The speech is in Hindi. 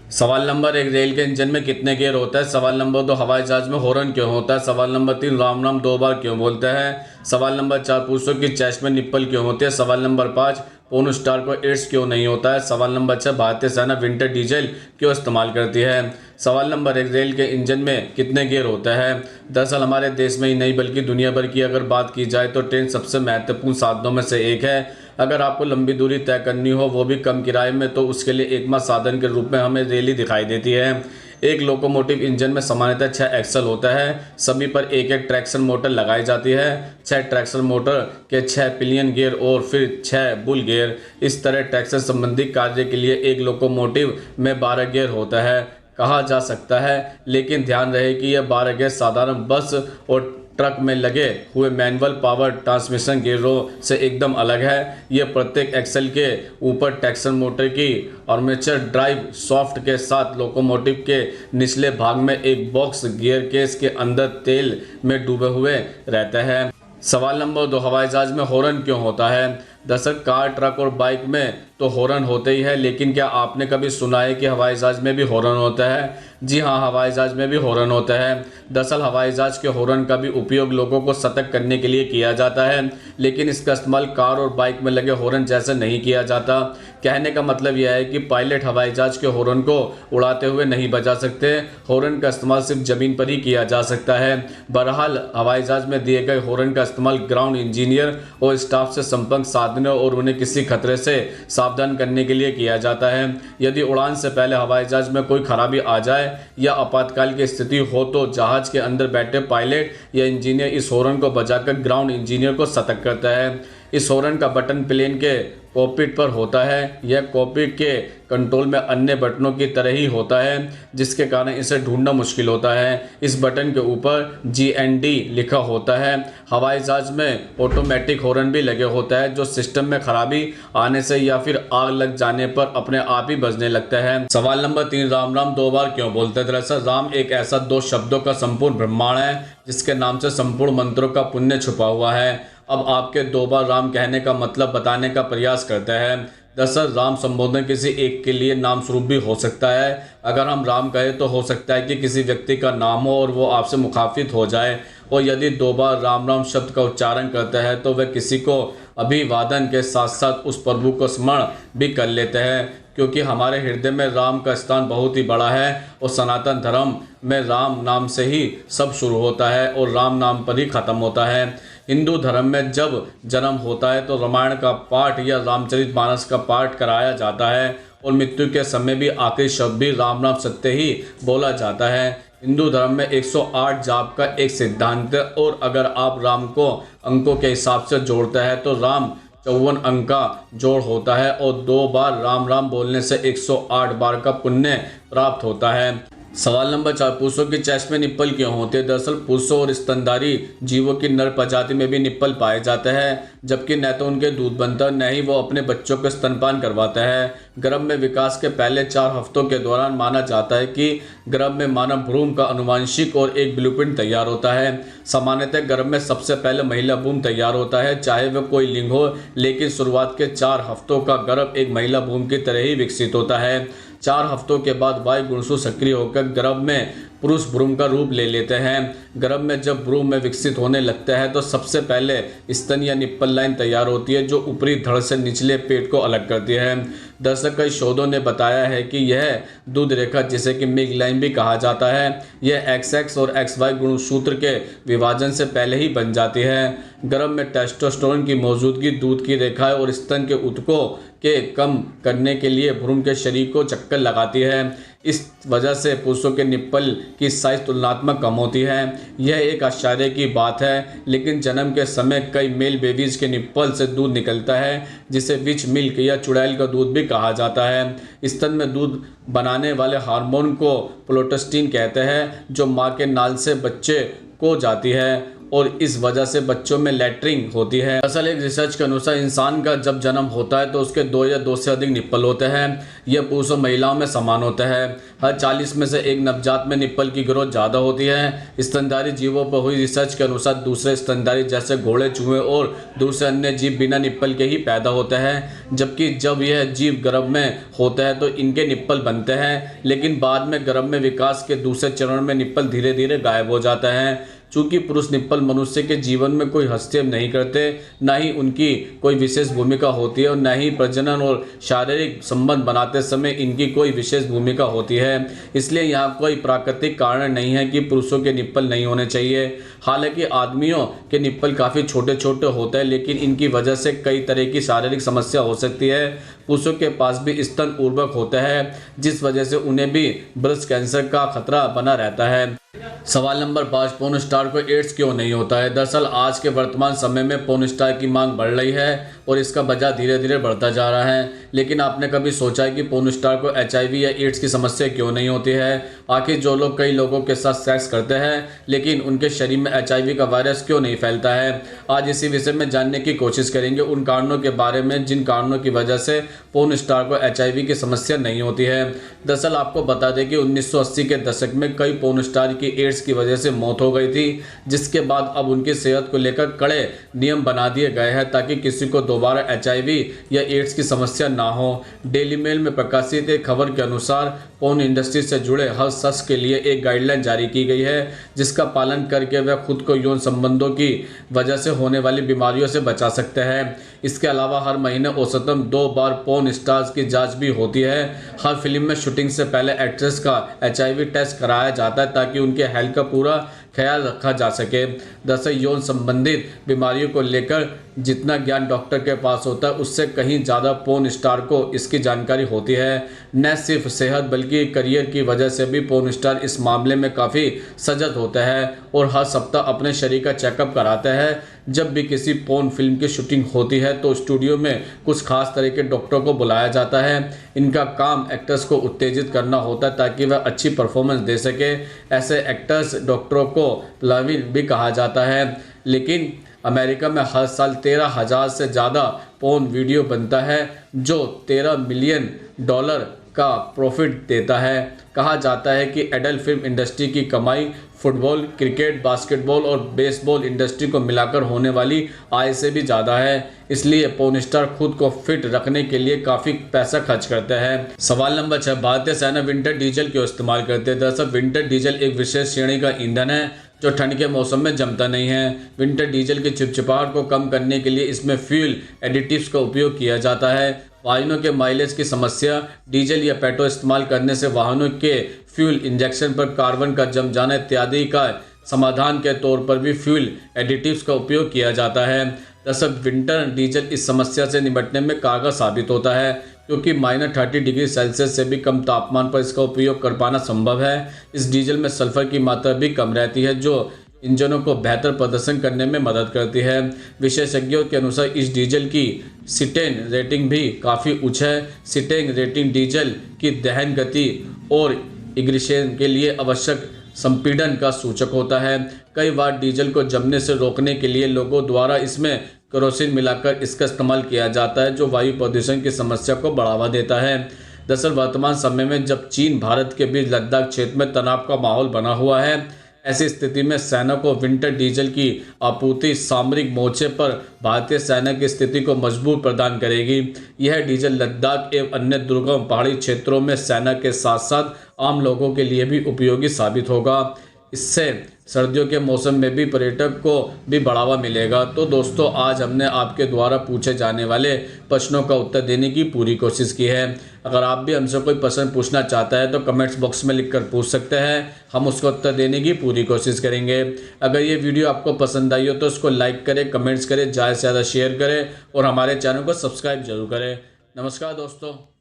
सवाल नंबर 1, रेल के इंजन में कितने गियर होता है? सवाल नंबर 2, हवाई जहाज में हॉर्न क्यों होता है? सवाल नंबर 3, राम नाम 2 बार क्यों बोलते हैं? सवाल नंबर 4, पुरुषों की चेस्ट में निप्पल क्यों होते हैं? सवाल नंबर 5, पोर्न स्टार को एड्स क्यों नहीं होता है? सवाल नंबर 6, भारतीय सेना विंटर डीजल क्यों इस्तेमाल करती है? सवाल नंबर 1, रेल के इंजन में कितने गियर होता है? दरअसल हमारे देश में ही नहीं बल्कि दुनिया भर की अगर बात की जाए तो ट्रेन सबसे महत्वपूर्ण साधनों में से एक है। अगर आपको लंबी दूरी तय करनी हो वो भी कम किराए में, तो उसके लिए एकमात्र साधन के रूप में हमें रेल ही दिखाई देती है। एक लोकोमोटिव इंजन में सामान्यतः 6 एक्सल होता है। सभी पर एक एक ट्रैक्शन मोटर लगाई जाती है। 6 ट्रैक्शन मोटर के 6 पिलियन गियर और फिर 6 बुल गियर। इस तरह ट्रैक्शन संबंधी कार्य के लिए एक लोकोमोटिव में 12 गियर होता है कहा जा सकता है, लेकिन ध्यान रहे कि यह 12 गियर साधारण बस और ट्रक में लगे हुए मैनुअल पावर ट्रांसमिशन गियरों से एकदम अलग है। यह प्रत्येक एक्सल के ऊपर ट्रैक्शन मोटर की आर्मेचर ड्राइव शाफ्ट के साथ लोकोमोटिव के निचले भाग में एक बॉक्स गियर केस के अंदर तेल में डूबे हुए रहता है। सवाल नंबर 2, हवाई जहाज में हॉर्न क्यों होता है? दरअसल कार, ट्रक और बाइक में तो हॉर्न होते ही है, लेकिन क्या आपने कभी सुना है कि हवाई जहाज में भी हॉर्न होता है? जी हाँ, हवाई जहाज में भी हॉर्न होता है। दरअसल हवाई जहाज के हॉर्न का भी उपयोग लोगों को सतर्क करने के लिए किया जाता है, लेकिन इसका इस्तेमाल कार और बाइक में लगे हॉर्न जैसे नहीं किया जाता। कहने का मतलब यह है कि पायलट हवाई जहाज के हॉर्न को उड़ाते हुए नहीं बजा सकते। हॉर्न का इस्तेमाल सिर्फ जमीन पर ही किया जा सकता है। बहरहाल हवाई जहाज में दिए गए हॉर्न का इस्तेमाल ग्राउंड इंजीनियर और स्टाफ से संपर्क साधने और उन्हें किसी खतरे से सावधान करने के लिए किया जाता है। यदि उड़ान से पहले हवाई जहाज में कोई खराबी आ जाए या आपातकाल की स्थिति हो तो जहाज के अंदर बैठे पायलट या इंजीनियर इस हॉर्न को बजाकर ग्राउंड इंजीनियर को सतर्क करता है। इस हॉर्न का बटन प्लेन के कॉकपिट पर होता है। यह कॉकपिट के कंट्रोल में अन्य बटनों की तरह ही होता है, जिसके कारण इसे ढूंढना मुश्किल होता है। इस बटन के ऊपर GND लिखा होता है। हवाई जहाज में ऑटोमेटिक हॉर्न भी लगे होता है जो सिस्टम में खराबी आने से या फिर आग लग जाने पर अपने आप ही बजने लगता है। सवाल नंबर 3, राम नाम 2 बार क्यों बोलते हैं? दरअसल राम एक ऐसा 2 शब्दों का संपूर्ण ब्रह्मांड है जिसके नाम से संपूर्ण मंत्रों का पुण्य छुपा हुआ है। अब आपके 2 बार राम कहने का मतलब बताने का प्रयास करते हैं। दरअसल राम संबोधन किसी एक के लिए नाम स्वरूप भी हो सकता है। अगर हम राम कहें तो हो सकता है कि किसी व्यक्ति का नाम हो और वो आपसे मुखाफित हो जाए, और यदि 2 बार राम राम शब्द का उच्चारण करता है तो वह किसी को अभिवादन के साथ साथ उस प्रभु को स्मरण भी कर लेते हैं, क्योंकि हमारे हृदय में राम का स्थान बहुत ही बड़ा है और सनातन धर्म में राम नाम से ही सब शुरू होता है और राम नाम पर ही खत्म होता है। हिंदू धर्म में जब जन्म होता है तो रामायण का पाठ या रामचरितमानस का पाठ कराया जाता है और मृत्यु के समय भी आखिरी शब्द भी राम नाम सत्य ही बोला जाता है। हिंदू धर्म में 108 जाप का एक सिद्धांत है और अगर आप राम को अंकों के हिसाब से जोड़ते हैं तो राम 54 अंक का जोड़ होता है और 2 बार राम राम बोलने से 108 बार का पुण्य प्राप्त होता है। सवाल नंबर 4, पुरुषों की चेस्ट में निप्पल क्यों होते हैं? दरअसल पुरुषों और स्तनधारी जीवों की नर प्रजाति में भी निप्पल पाए जाते हैं, जबकि न तो उनके दूध बनता है न ही वो अपने बच्चों को स्तनपान करवाते हैं। गर्भ में विकास के पहले 4 हफ्तों के दौरान माना जाता है कि गर्भ में मानव भ्रूण का आनुवंशिक और एक ब्लूप्रिंट तैयार होता है। सामान्यतः गर्भ में सबसे पहले महिला भ्रूण तैयार होता है, चाहे वह कोई लिंग हो, लेकिन शुरुआत के 4 हफ्तों का गर्भ एक महिला भ्रूण की तरह ही विकसित होता है। 4 हफ्तों के बाद वायु गुणसूत्र सक्रिय होकर गर्भ में पुरुष भ्रूण का रूप ले लेते हैं। गर्भ में जब भ्रूण में विकसित होने लगता है तो सबसे पहले स्तन या निप्पल लाइन तैयार होती है जो ऊपरी धड़ से निचले पेट को अलग करती है। दरअसल कई शोधों ने बताया है कि यह दूध रेखा, जिसे कि मिल्क लाइन भी कहा जाता है, यह XX और XY गुणसूत्र के विभाजन से पहले ही बन जाती है। गर्भ में टेस्टोस्टेरोन की मौजूदगी दूध की रेखाएं और स्तन के ऊतकों के कम करने के लिए भ्रूण के शरीर को चक्कर लगाती है। इस वजह से पुरुषों के निप्पल की साइज तुलनात्मक कम होती है। यह एक आश्चर्य की बात है, लेकिन जन्म के समय कई मेल बेबीज के निप्पल से दूध निकलता है, जिसे विच मिल्क या चुड़ैल का दूध भी कहा जाता है। स्तन में दूध बनाने वाले हार्मोन को प्रोलेक्टिन कहते हैं, जो मां के नाल से बच्चे को जाती है और इस वजह से बच्चों में लैट्रिंग होती है। असल एक रिसर्च के अनुसार इंसान का जब जन्म होता है तो उसके 2 या 2 से अधिक निप्पल होते हैं। यह पुरुषों महिलाओं में समान होता है। हर 40 में से एक नवजात में निप्पल की ग्रोथ ज़्यादा होती है। स्तनधारी जीवों पर हुई रिसर्च के अनुसार दूसरे स्तनधारी जैसे घोड़े, चूहे और दूसरे अन्य जीव बिना निप्पल के ही पैदा होते हैं, जबकि जब यह जीव गर्भ में होता है तो इनके निप्पल बनते हैं, लेकिन बाद में गर्भ में विकास के दूसरे चरण में निप्पल धीरे धीरे गायब हो जाता है। चूंकि पुरुष निप्पल मनुष्य के जीवन में कोई हस्तक्षेप नहीं करते, न ही उनकी कोई विशेष भूमिका होती है और न ही प्रजनन और शारीरिक संबंध बनाते समय इनकी कोई विशेष भूमिका होती है, इसलिए यहाँ कोई प्राकृतिक कारण नहीं है कि पुरुषों के निप्पल नहीं होने चाहिए। हालांकि आदमियों के निप्पल काफ़ी छोटे छोटे होते हैं, लेकिन इनकी वजह से कई तरह की शारीरिक समस्या हो सकती है। पुरुषों के पास भी स्तन ऊर्वक होता है, जिस वजह से उन्हें भी ब्रेस्ट कैंसर का खतरा बना रहता है। सवाल नंबर 5, पोर्न स्टार को एड्स क्यों नहीं होता है? दरअसल आज के वर्तमान समय में पोर्न स्टार की मांग बढ़ रही है और इसका बाजार धीरे धीरे बढ़ता जा रहा है, लेकिन आपने कभी सोचा है कि पोर्न स्टार को एचआईवी या एड्स की समस्या क्यों नहीं होती है? आखिर जो लोग कई लोगों के साथ सेक्स करते हैं लेकिन उनके शरीर में एचआईवी का वायरस क्यों नहीं फैलता है? आज इसी विषय में जानने की कोशिश करेंगे, उन कारणों के बारे में जिन कारणों की वजह से पोर्न स्टार को एचआईवी की समस्या नहीं होती है। दरअसल आपको बता दें कि 1980 के दशक में कई पोर्न स्टार की एड्स की वजह से मौत हो गई थी, जिसके बाद अब उनकी सेहत को लेकर कड़े नियम बना दिए गए हैं ताकि किसी को दोबारा एचआईवी या एड्स की समस्या ना हो। डेली मेल में प्रकाशित एक खबर के अनुसार पोर्न इंडस्ट्री से जुड़े हर शख्स के लिए एक गाइडलाइन जारी की गई है, जिसका पालन करके वह खुद को यौन संबंधों की वजह से होने वाली बीमारियों से बचा सकते हैं। इसके अलावा हर महीने औसतन 2 बार पोर्न स्टार्स की जांच भी होती है। हर फिल्म में शूटिंग से पहले एक्ट्रेस का एचआईवी टेस्ट कराया जाता है ताकि उनके हेल्थ का पूरा ख्याल रखा जा सके। दरअसल यौन संबंधित बीमारियों को लेकर जितना ज्ञान डॉक्टर के पास होता है उससे कहीं ज़्यादा पोर्न स्टार को इसकी जानकारी होती है। न सिर्फ सेहत बल्कि करियर की वजह से भी पोर्न स्टार इस मामले में काफ़ी सजग होता है और हर सप्ताह अपने शरीर का चेकअप कराता है। जब भी किसी पोर्न फिल्म की शूटिंग होती है तो स्टूडियो में कुछ खास तरह के डॉक्टरों को बुलाया जाता है। इनका काम एक्टर्स को उत्तेजित करना होता है ताकि वह अच्छी परफॉर्मेंस दे सके। ऐसे एक्टर्स डॉक्टरों को प्लाविन भी कहा जाता है। लेकिन अमेरिका में हर साल 13,000 से ज़्यादा पोर्न वीडियो बनता है जो $13 मिलियन का प्रॉफिट देता है। कहा जाता है कि एडल्ट फिल्म इंडस्ट्री की कमाई फुटबॉल, क्रिकेट, बास्केटबॉल और बेसबॉल इंडस्ट्री को मिलाकर होने वाली आय से भी ज़्यादा है। इसलिए पोर्न स्टार खुद को फिट रखने के लिए काफ़ी पैसा खर्च करते हैं। सवाल नंबर 6, भारतीय सेना विंटर डीजल क्यों इस्तेमाल करते हैं? दरअसल विंटर डीजल एक विशेष श्रेणी का ईंधन है जो ठंड के मौसम में जमता नहीं है। विंटर डीजल की चिपचिपाहट को कम करने के लिए इसमें फ्यूल एडिटिव्स का उपयोग किया जाता है। वाहनों के माइलेज की समस्या, डीजल या पेट्रोल इस्तेमाल करने से वाहनों के फ्यूल इंजेक्शन पर कार्बन का जम जाना इत्यादि का समाधान के तौर पर भी फ्यूल एडिटिव्स का उपयोग किया जाता है। दरअसल विंटर डीजल इस समस्या से निपटने में कारगर साबित होता है क्योंकि -30 डिग्री सेल्सियस से भी कम तापमान पर इसका उपयोग कर पाना संभव है। इस डीजल में सल्फर की मात्रा भी कम रहती है जो इंजनों को बेहतर प्रदर्शन करने में मदद करती है। विशेषज्ञों के अनुसार इस डीजल की सीटेन रेटिंग भी काफ़ी उच्च है। सीटेन रेटिंग डीजल की दहन गति और इग्निशन के लिए आवश्यक संपीड़न का सूचक होता है। कई बार डीजल को जमने से रोकने के लिए लोगों द्वारा इसमें केरोसिन मिलाकर इसका इस्तेमाल किया जाता है जो वायु प्रदूषण की समस्या को बढ़ावा देता है। दरअसल वर्तमान समय में जब चीन भारत के बीच लद्दाख क्षेत्र में तनाव का माहौल बना हुआ है, ऐसी स्थिति में सेना को विंटर डीजल की आपूर्ति सामरिक मोर्चे पर भारतीय सेना की स्थिति को मजबूत प्रदान करेगी। यह डीजल लद्दाख एवं अन्य दुर्गम पहाड़ी क्षेत्रों में सेना के साथ साथ आम लोगों के लिए भी उपयोगी साबित होगा। इससे सर्दियों के मौसम में भी पर्यटक को भी बढ़ावा मिलेगा। तो दोस्तों, आज हमने आपके द्वारा पूछे जाने वाले प्रश्नों का उत्तर देने की पूरी कोशिश की है। अगर आप भी हमसे कोई प्रश्न पूछना चाहता है तो कमेंट्स बॉक्स में लिखकर पूछ सकते हैं, हम उसका उत्तर देने की पूरी कोशिश करेंगे। अगर ये वीडियो आपको पसंद आई हो तो उसको लाइक करें, कमेंट्स करें, ज़्यादा से ज़्यादा शेयर करें और हमारे चैनल को सब्सक्राइब जरूर करें। नमस्कार दोस्तों।